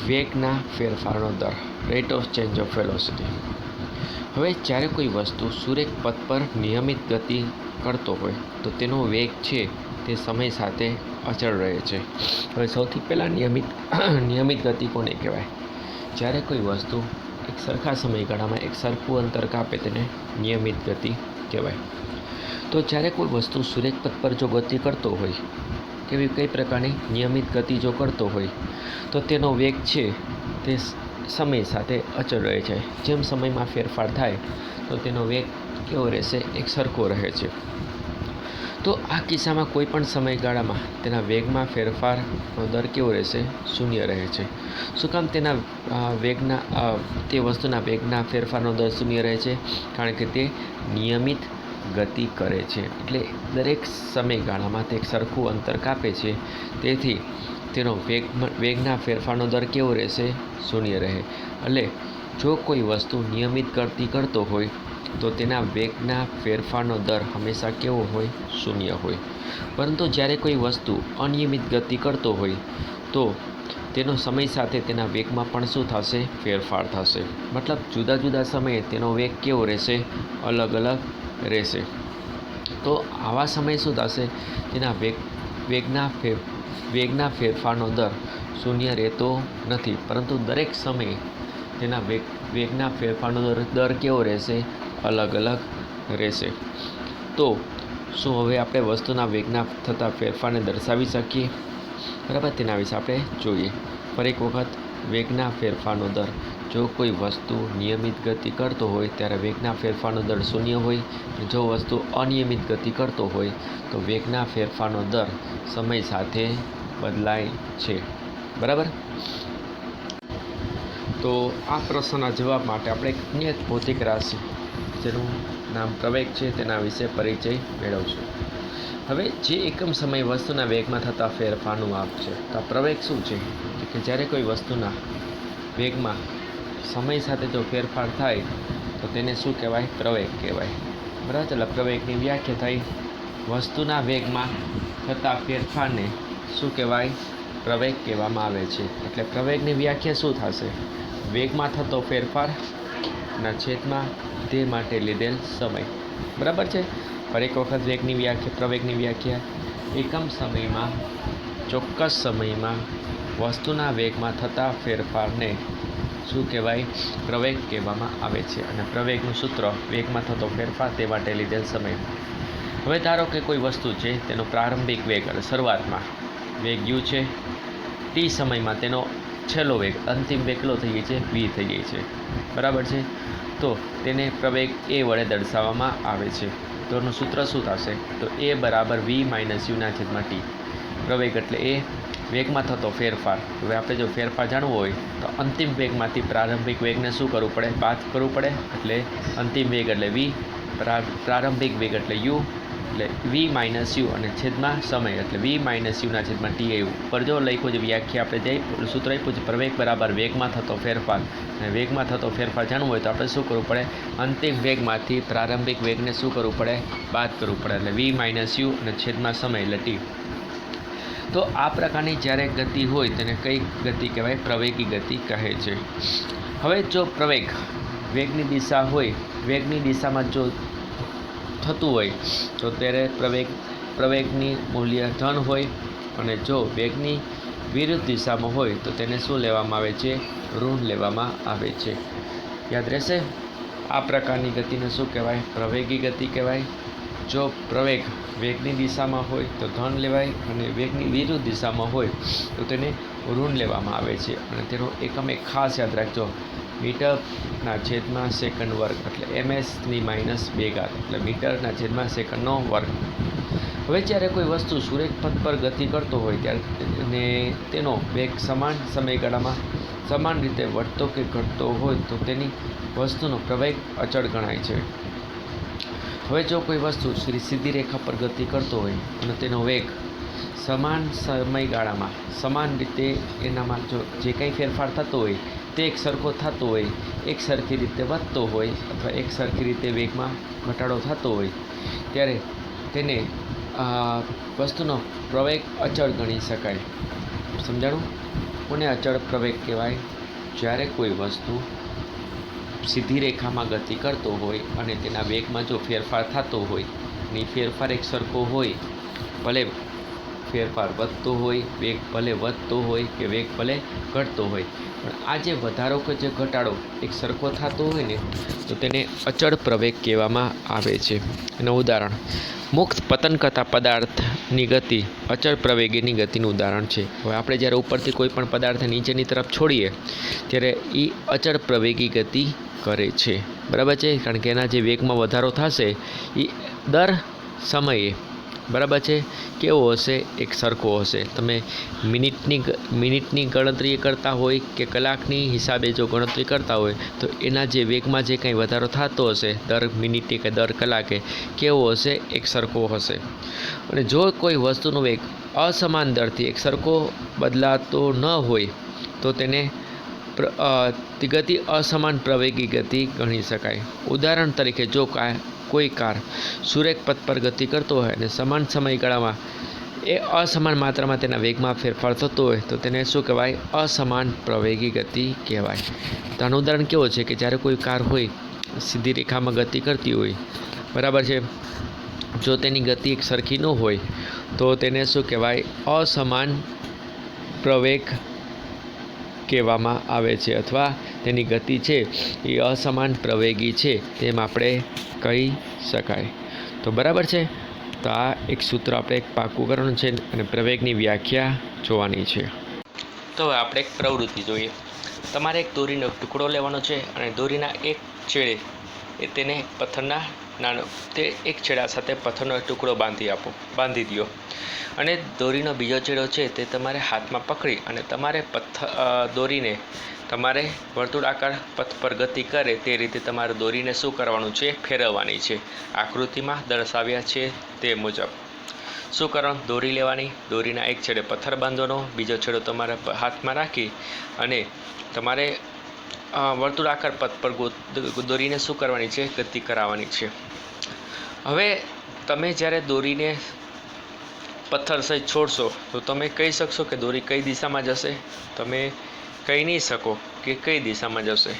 વેગના ફેરફારનો દર, rate of change of velocity. હવે જ્યારે કોઈ વસ્તુ સુરેખ પથ પર નિયમિત ગતિ કરતો હોય તો તેનો વેગ છે તે સમય સાથે અચળ રહે છે. હવે સૌથી પહેલાં નિયમિત ગતિ કોને કહેવાય? જ્યારે કોઈ વસ્તુ એક સરખા સમયગાળામાં એક સરખું અંતર કાપે તેને નિયમિત ગતિ કહેવાય. તો જ્યારે કોઈ વસ્તુ સુરેખ પથ પર જો ગતિ કરતો હોય, કઈ પ્રકારની નિયમિત ગતિ જો કરતો હોય તો તેનો વેગ છે તે સમય સાથે અચળ રહે છે. જેમ સમયમાં ફેરફાર થાય તો તેનો વેગ કેવો રહેશે? એક સરખો રહે છે. તો આ કિસ્સામાં કોઈ પણ સમયગાળામાં તેના વેગમાં ફેરફારનો દર કેવો રહેશે? શૂન્ય રહે છે. શું કામ તે વસ્તુના વેગના ફેરફારનો દર શૂન્ય રહે છે? કારણ કે તે નિયમિત ગતિ કરે છે, એટલે દરેક સમયગાળામાં તે એક સરખું અંતર કાપે છે. તેથી તેનો વેગના ફેરફારનો દર કેવો રહેશે? શૂન્ય રહે. એટલે જો કોઈ વસ્તુ નિયમિત ગતિ કરતો હોય તો તેના વેગના ફેરફારનો દર હંમેશા કેવો હોય? શૂન્ય હોય. પરંતુ જ્યારે કોઈ વસ્તુ અનિયમિત ગતિ કરતો હોય તો તેનો સમય સાથે તેના વેગમાં પણ શું થશે? ફેરફાર થશે. મતલબ જુદા જુદા સમયે તેનો વેગ કેવો રહેશે? અલગ અલગ રહેશે. તો આવા સમયે શું થશે? તેના વેગના ફેરફારનો દર શૂન્ય રહેતો નથી, પરંતુ દરેક સમયે તેના વેગના ફેરફારનો દર કેવો રહેશે? અલગ અલગ રહેશે. તો શું હવે આપણે વસ્તુના વેગના થતા ફેરફારને દર્શાવી શકીએ? બરાબર, તેના વિશે આપણે જોઈએ. ફરી એક વખત, વેગના ફેરફારનો દર. જો કોઈ વસ્તુ નિયમિત ગતિ કરતો હોય ત્યારે વેગના ફેરફારનો દર શૂન્ય હોય. જો વસ્તુ અનિયમિત ગતિ કરતો હોય તો વેગના ફેરફારનો દર સમય સાથે બદલાય છે. બરાબર. તો આ પ્રશ્નના જવાબ માટે આપણે અન્ય ભૌતિક રાશિ જેનું નામ પ્રવેગ છે તેના વિશે પરિચય મેળવશું. હવે જે એકમ સમય વસ્તુના વેગમાં થતા ફેરફારનું માપ છે. તો આ પ્રવેગ શું છે? કે જ્યારે કોઈ વસ્તુના વેગમાં સમય સાથે જો ફેરફાર થાય તો તેને શું કહેવાય? પ્રવેગ કહેવાય. બરાબર. એટલે પ્રવેગની વ્યાખ્યા થઈ. વસ્તુના વેગમાં થતા ફેરફારને શું કહેવાય? પ્રવેગ કહેવામાં આવે છે. એટલે પ્રવેગની વ્યાખ્યા શું થશે? વેગમાં થતો ફેરફારના છેદમાં તે માટે લીધેલ સમય. બરાબર છે. ફરી એક વખત પ્રવેગની વ્યાખ્યા: એકમ સમયમાં ચોક્કસ સમયમાં વસ્તુના વેગમાં થતા ફેરફારને શું કહેવાય? પ્રવેગ કહેવામાં આવે છે. અને પ્રવેગનું સૂત્ર: વેગમાં થતો ફેરફાર તે માટે લીધેલ સમય. હવે ધારો કે કોઈ વસ્તુ છે, તેનો પ્રારંભિક વેગ એટલે શરૂઆતમાં વેગ u છે. ટી સમયમાં તેનો છેલ્લો વેગ, અંતિમ વેગ કેટલો થઈ જાય છે? v થઈ જાય છે. બરાબર છે. તો તેને પ્રવેગ a વડે દર્શાવવામાં આવે છે. તો એનું સૂત્ર શું થશે? તો a બરાબર v - u/t. પ્રવેગ એટલે એ વેગમાં થતો ફેરફાર. હવે આપણે જો ફેરફાર જાણવો હોય તો અંતિમ વેગમાંથી પ્રારંભિક વેગને શું કરવું પડે? બાદ કરવું પડે. એટલે અંતિમ વેગ એટલે v, પ્રારંભિક વેગ એટલે u, એટલે v - u અને છેદમાં સમય એટલે v - u/t આવ્યું. પર જો લખ્યું છે વ્યાખ્યા આપણે સૂત્ર આપ્યું છે પ્રવેગ બરાબર વેગમાં થતો ફેરફાર. અને વેગમાં થતો ફેરફાર જાણવું હોય તો આપણે શું કરવું પડે? અંતિમ વેગમાંથી પ્રારંભિક વેગને શું કરવું પડે? બાદ કરવું પડે. એટલે v - u અને છેદમાં સમય એટલે t. તો આ પ્રકારની જ્યારે ગતિ હોય તેને કઈ ગતિ કહેવાય? પ્રવેગી ગતિ કહે છે. હવે જો પ્રવેગ વેગની દિશા હોય, વેગની દિશામાં જો થતું હોય તો ત્યારે પ્રવેગની મૂલ્ય ધન હોય. અને જો વેગની વિરુદ્ધ દિશામાં હોય તો તેને શું લેવામાં આવે છે? ઋણ લેવામાં આવે છે. યાદ રહેશે? આ પ્રકારની ગતિને શું કહેવાય? પ્રવેગી ગતિ કહેવાય. જો પ્રવેગ વેગની દિશામાં હોય તો ધન લેવાય, અને વેગની વિરુદ્ધ દિશામાં હોય તો તેને ઋણ લેવામાં આવે છે. અને તેનો એકમ એક ખાસ યાદ રાખજો: મીટર/સેકન્ડ વર્ગ, એટલે ms (-2 એટલે મીટર/સેકન્ડનો વર્ગ. હવે જ્યારે કોઈ વસ્તુ સુરેખ પથ પર ગતિ કરતો હોય ત્યારે તેનો વેગ સમાન સમયગાળામાં સમાન રીતે વધતો કે ઘટતો હોય તો તેની વસ્તુનો પ્રવેગ અચળ ગણાય છે. હવે જો કોઈ વસ્તુ સીધી રેખા પર ગતિ કરતો હોય અને તેનો વેગ સમાન સમયગાળામાં સમાન રીતે એનામાં જો જે કંઈ ફેરફાર થતો હોય તે એક સરખો થતો હોય, એક સરખી રીતે વધતો હોય અથવા એક સરખી રીતે વેગમાં ઘટાડો થતો હોય ત્યારે તેને વસ્તુનો પ્રવેગ અચળ ગણી શકાય. સમજાણું? કોને અચળ પ્રવેગ કહેવાય? જ્યારે કોઈ વસ્તુ સીધી રેખામાં ગતિ કરતો હોય અને તેના વેગમાં જો ફેરફાર થતો હોય અને ફેરફાર એક સરખો હોય, ભલે ફેરફાર વધતો હોય, વેગ ભલે વધતો હોય કે વેગ ભલે ઘટતો હોય, પણ આ જે વધારો કે જે ઘટાડો એક સરખો થતો હોય ને તો તેને અચળ પ્રવેગ કહેવામાં આવે છે. એનું ઉદાહરણ મુક્ત પતન કરતા પદાર્થની ગતિ અચળ પ્રવેગીની ગતિનું ઉદાહરણ છે. હવે આપણે જ્યારે ઉપરથી કોઈ પણ પદાર્થ નીચેની તરફ છોડીએ ત્યારે એ અચળ પ્રવેગી ગતિ કરે છે. બરાબર છે, કારણ કે એના જે વેગમાં વધારો થશે એ દર સમયે બરાબર છે કેવો હશે? એક સરખો હશે. તમે મિનિટની ગણતરી કરતા હોય કે કલાકની હિસાબે જો ગણતરી કરતા હોય તો એના જે વેગમાં જે કંઈ વધારો થતો હશે દર મિનિટે કે દર કલાકે કેવો હશે? એક સરખો હશે. અને જો કોઈ વસ્તુનો વેગ અસમાન દરથી એક સરખો બદલાતો ન હોય તો તેને ગતિ અસમાન પ્રવેગી ગતિ ગણી શકાય. ઉદાહરણ તરીકે જો કોઈ કાર સુરેખ પથ પર ગતિ કરતો હોય અને સમાન સમયગાળામાં એ અસમાન માત્રામાં તેના વેગમાં ફેરફાર થતો હોય તો તેને શું કહેવાય? અસમાન પ્રવેગી ગતિ કહેવાય. તો આનું ઉદાહરણ કેવું છે કે જ્યારે કોઈ કાર હોય સીધી રેખામાં ગતિ કરતી હોય, બરાબર છે, જો તેની ગતિ એક સરખી ન હોય તો તેને શું કહેવાય? અસમાન પ્રવેગ કહેવામાં આવે છે, અથવા તેની ગતિ છે એ અસમાન પ્રવેગી છે તેમ આપણે કહી શકાય. તો બરાબર છે. તો આ એક સૂત્ર આપણે એક પાકું કરવાનું છે અને પ્રવેગની વ્યાખ્યા જોવાની છે. તો હવે આપણે એક પ્રવૃત્તિ જોઈએ. તમારે એક દોરીનો ટુકડો લેવાનો છે અને દોરીના એક છેડે તેને પથ્થરના તે એક છેડા સાથે પથ્થરનો એક ટુકડો બાંધી દો અને દોરીનો બીજો છેડો છે તે તમારે હાથમાં પકડી અને તમારે દોરીને તમારે વર્તુળાકાર પથ પર ગતિ કરે તે રીતે તમારે દોરીને શું કરવાનું છે? ફેરવવાની છે. આકૃતિમાં દર્શાવ્યા છે તે મુજબ શું કરવાનું? દોરી લેવાની, દોરીના એક છેડે પથ્થર બાંધવાનો, બીજો છેડો તમારે હાથમાં રાખી અને તમારે વર્તુળાકાર પથ પર દોરીને શું કરવાની છે? ગતિ કરાવવાની છે. હવે તમે જ્યારે દોરીને પથ્થર સહિત છોડશો તો તમે કહી શકશો કે દોરી કઈ દિશામાં જશે? તમે કહી નહીં શકો કે કઈ દિશામાં જશે.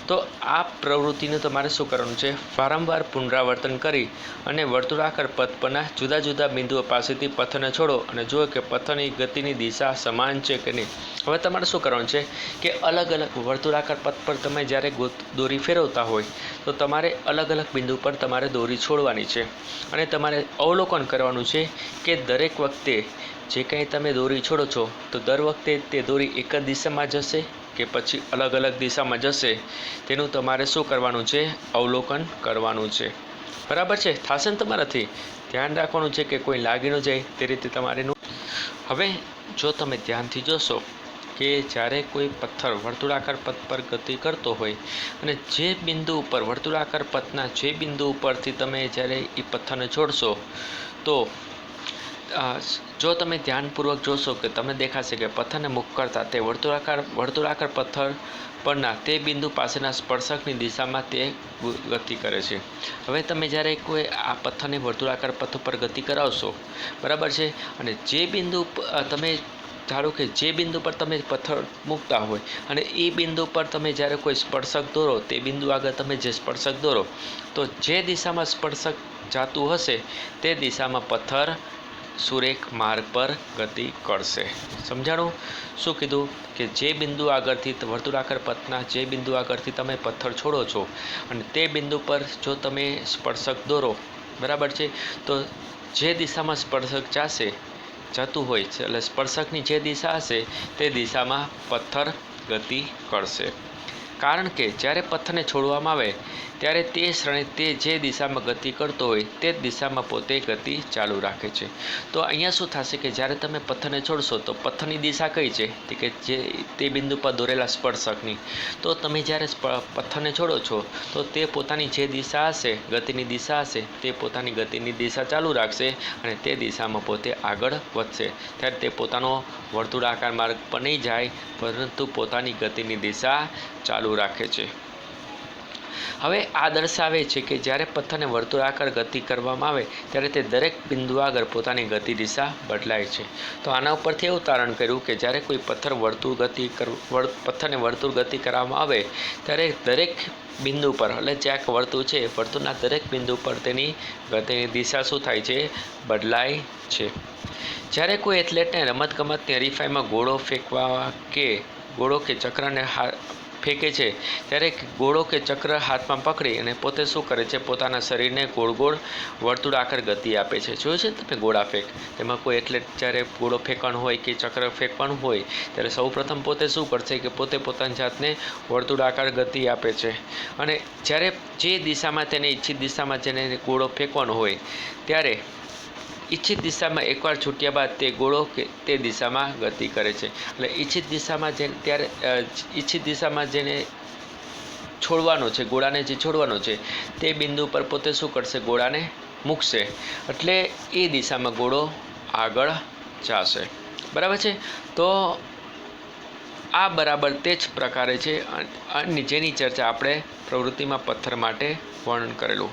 તો આ પ્રવૃત્તિને તમારે શું કરવાનું છે? વારંવાર પુનરાવર્તન કરી અને વર્તુળાકાર પથ પરના જુદા જુદા બિંદુઓ પાસેથી પથ્થરને છોડો અને જુઓ કે પથ્થરની ગતિની દિશા સમાન છે કે નહીં. હવે તમારે શું કરવાનું છે કે અલગ અલગ વર્તુળાકાર પથ પર તમે જ્યારે દોરી ફેરવતા હોય તો તમારે અલગ અલગ બિંદુ પર તમારે દોરી છોડવાની છે અને તમારે અવલોકન કરવાનું છે કે દરેક વખતે જે કંઈ તમે દોરી છોડો છો તો દર વખતે તે દોરી એક જ દિશામાં જશે કે પછી અલગ અલગ દિશામાં જશે તેનું તમારે શું કરવાનું છે? અવલોકન કરવાનું છે. બરાબર છે? થશે ને તમારાથી? ધ્યાન રાખવાનું છે કે કોઈ લાગી ન જાય તે રીતે તમારે. હવે જો તમે ધ્યાનથી જોશો કે જ્યારે કોઈ પથ્થર વર્તુળાકાર પથ પર ગતિ કરતો હોય અને જે બિંદુ ઉપર વર્તુળાકાર પથના જે બિંદુ ઉપરથી તમે જ્યારે એ પથ્થરને છોડશો તો જો તમે ધ્યાનપૂર્વક જોશો કે તમને દેખાશે કે પથ્થરને મુખ કરતાં તે વર્તુળાકાર પથ્થર પરના તે બિંદુ પાસેના સ્પર્શકની દિશામાં તે ગતિ કરે છે. હવે તમે જ્યારે કોઈ આ પથ્થરને વર્તુળાકાર પથ પર ગતિ કરાવશો, બરાબર છે, અને જે બિંદુ તમે ધારો કે જે બિંદુ પર તમે પથ્થર મૂકતા હોય અને એ બિંદુ પર તમે જ્યારે કોઈ સ્પર્શક દોરો, તે બિંદુ આગળ તમે જે સ્પર્શક દોરો તો જે દિશામાં સ્પર્શક જાતું હશે તે દિશામાં પથ્થર સુરેખ માર્ગ પર ગતિ કરશે. સમજાણું? શું કીધું કે જે બિંદુ આગળથી વર્તુળાકાર પથના જે બિંદુ આગળથી તમે પથ્થર છોડો છો અને તે બિંદુ પર જો તમે સ્પર્શક દોરો, બરાબર છે, તો જે દિશામાં સ્પર્શક જતું હોય છે એટલે સ્પર્શકની જે દિશા હશે તે દિશામાં પથ્થર ગતિ કરશે. કારણ કે જ્યારે પથ્થરને છોડવામાં આવે ત્યારે તે ક્ષણે તે જે દિશામાં ગતિ કરતો હોય તે જ દિશામાં પોતે ગતિ ચાલુ રાખે છે. તો અહીંયા શું થશે કે જ્યારે તમે પથ્થરને છોડશો તો પથ્થરની દિશા કઈ છે? કે જે તે બિંદુ પર દોરેલા સ્પર્શકની. તો તમે જ્યારે પથ્થરને છોડો છો તો તે પોતાની જે દિશા હશે, ગતિની દિશા હશે, તે પોતાની ગતિની દિશા ચાલુ રાખશે અને તે દિશામાં પોતે આગળ વધશે. ત્યારે તે પોતાનો વર્તુળાકાર માર્ગ પર નહીં જાય પરંતુ પોતાની ગતિની દિશા ચાલુ રાખે છે. હવે આ દર્શાવે છે કે જ્યારે પથ્થરને વર્તુળાકાર ગતિ કરવામાં આવે ત્યારે તે દરેક બિંદુ આગળ પોતાની ગતિ દિશા બદલાય છે. તો આના ઉપરથી એવું તારણ કર્યું કે જ્યારે કોઈ પથ્થરને વર્તુળ ગતિ કરવામાં આવે ત્યારે દરેક બિંદુ પર એટલે જ્યાં વર્તુળ છે વર્તુળના દરેક બિંદુ પર તેની ગતિની દિશા શું થાય છે? બદલાય છે. જ્યારે કોઈ એથ્લેટને રમતગમતની હરીફાઈમાં ગોળો કે ચક્રને ફેંકે છે ત્યારે ગોળો કે ચક્ર હાથમાં પકડી અને પોતે શું કરે છે? પોતાના શરીરને ગોળ ગોળ વર્તુળાકાર ગતિ આપે છે. જોયું છે ને તમે ગોળા ફેંક? તેમાં કોઈ એથ્લેટ જ્યારે ગોળો ફેંકવાનો હોય કે ચક્ર ફેંકવાનું હોય ત્યારે સૌપ્રથમ પોતે શું કરશે કે પોતે પોતાની જાતને વર્તુળાકાર ગતિ આપે છે અને જ્યારે જે દિશામાં તેને ઈચ્છિત દિશામાં જેને ગોળો ફેંકવાનો હોય ત્યારે ઈચ્છિત દિશામાં એકવાર છૂટ્યા બાદ તે ગોળો કે તે દિશામાં ગતિ કરે છે. એટલે ઈચ્છિત દિશામાં જેને છોડવાનો છે, ગોળાને જે છોડવાનો છે તે બિંદુ પર પોતે શું કરશે? ગોળાને મૂકશે એટલે એ દિશામાં ગોળો આગળ જશે. બરાબર છે? તો આ બરાબર તે જ પ્રકારે છે અને જેની ચર્ચા આપણે પ્રવૃત્તિમાં પથ્થર માટે વર્ણન કરેલું.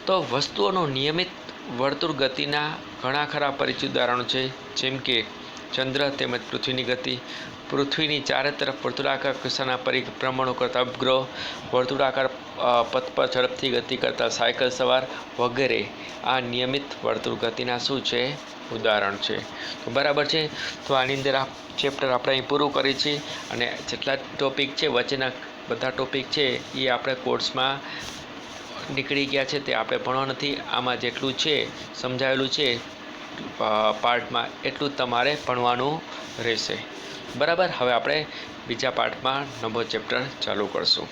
તો વસ્તુઓનો નિયમિત વર્તુળ ગતિના ઘણા ખરા પરિચિત ઉદાહરણો છે, જેમ કે ચંદ્ર તેમજ પૃથ્વીની ગતિ, પૃથ્વીની ચારે તરફ વર્તુળાકાર કક્ષાના પરિભ્રમણો કરતા ઉપગ્રહો, વર્તુળાકાર પથ પર ઝડપથી ગતિ કરતા સાયકલ સવાર વગેરે આ નિયમિત વર્તુળ ગતિના શું છે? ઉદાહરણ છે. તો બરાબર છે. તો આની અંદર આ ચેપ્ટર આપણે અહીં પૂરું કરીએ છીએ અને જેટલા ટોપિક છે વચ્ચેના બધા ટોપિક છે એ આપણે કોર્સમાં નીકળી ગયા છે તે આપણે ભણવા નથી. આમાં જેટલું છે સમજાવેલું છે પાર્ટમાં એટલું જ તમારે ભણવાનું રહેશે. બરાબર. હવે આપણે બીજા પાર્ટમાં નવો ચેપ્ટર ચાલુ કરશું.